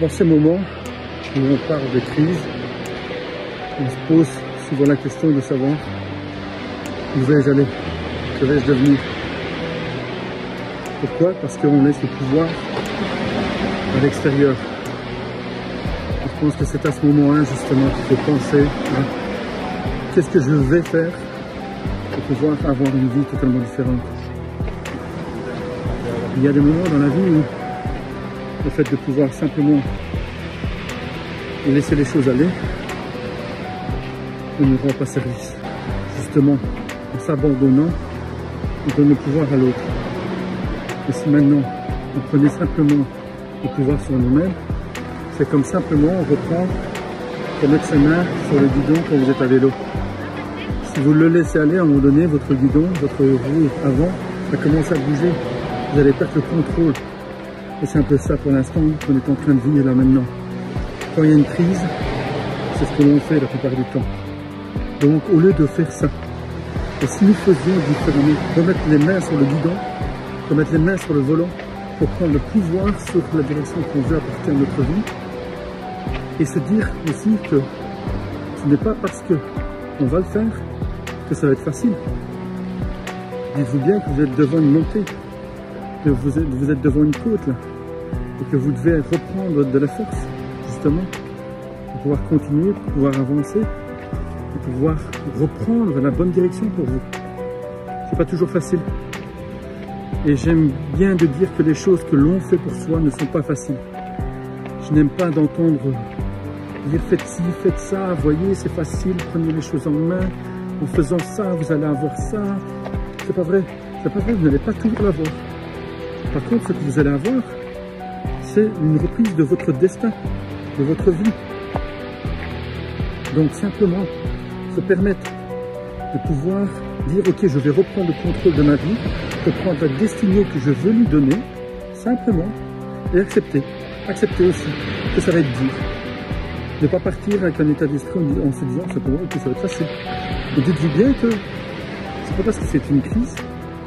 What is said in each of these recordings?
Dans ces moments où on parle de crise, on se pose souvent la question de savoir où vais-je aller, que vais-je devenir. Pourquoi? Parce qu'on laisse le pouvoir à l'extérieur. Je pense que c'est à ce moment-là justement qu'il faut penser à qu'est-ce que je vais faire pour pouvoir avoir une vie totalement différente. Il y a des moments dans la vie où le fait de pouvoir simplement laisser les choses aller ne nous rend pas service. Justement, en s'abandonnant, on donne le pouvoir à l'autre. Et si maintenant, on prenait simplement le pouvoir sur nous-mêmes, c'est comme simplement reprendre et mettre sa main sur le guidon quand vous êtes à vélo. Si vous le laissez aller, à un moment donné, votre guidon, votre roue avant, va commencer à bouger. Vous allez perdre le contrôle. Et c'est un peu ça pour l'instant qu'on est en train de vivre là maintenant. Quand il y a une crise, c'est ce que l'on fait la plupart du temps. Donc au lieu de faire ça, et si nous faisions différemment, remettre les mains sur le guidon, remettre les mains sur le volant, pour prendre le pouvoir sur la direction qu'on veut apporter à notre vie, et se dire aussi que ce n'est pas parce qu'on va le faire que ça va être facile. Dites-vous bien que vous êtes devant une montée, que vous êtes devant une côte là, et que vous devez reprendre de la force, justement, pour pouvoir continuer, pour pouvoir avancer, pour pouvoir reprendre la bonne direction pour vous. C'est pas toujours facile. Et j'aime bien de dire que les choses que l'on fait pour soi ne sont pas faciles. Je n'aime pas d'entendre dire faites ci, faites ça, voyez c'est facile, prenez les choses en main, en faisant ça vous allez avoir ça. C'est pas vrai, c'est pas vrai, vous n'allez pas toujours l'avoir. Par contre, ce que vous allez avoir, c'est une reprise de votre destin, de votre vie. Donc simplement se permettre de pouvoir dire ok, je vais reprendre le contrôle de ma vie, reprendre la destinée que je veux lui donner, simplement, et accepter. Accepter aussi que ça va être dur. Ne pas partir avec un état d'esprit en se disant simplement que ça va être facile. Et dites-vous bien que c'est pas parce que c'est une crise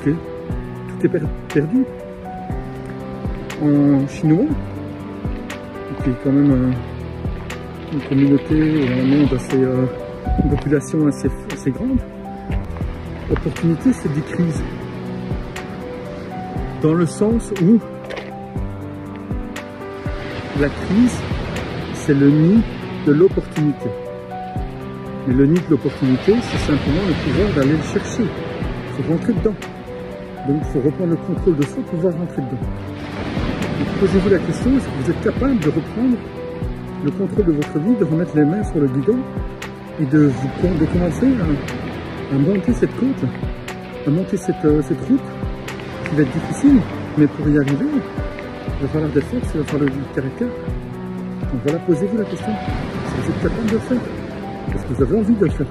que tout est perdu. En chinois, qui est quand même une communauté, un monde assez, une population assez grande, l'opportunité c'est des crises. Dans le sens où la crise, c'est le nid de l'opportunité. Mais le nid de l'opportunité, c'est simplement le pouvoir d'aller le chercher. Il faut rentrer dedans. Donc il faut reprendre le contrôle de soi pour pouvoir rentrer dedans. Posez-vous la question, est-ce que vous êtes capable de reprendre le contrôle de votre vie, de remettre les mains sur le guidon et de commencer à monter cette côte, à monter cette route qui va être difficile, mais pour y arriver, il va falloir des forces, il va falloir du caractère. Donc voilà, posez-vous la question, est-ce que vous êtes capable de le faire? Est-ce que vous avez envie de le faire?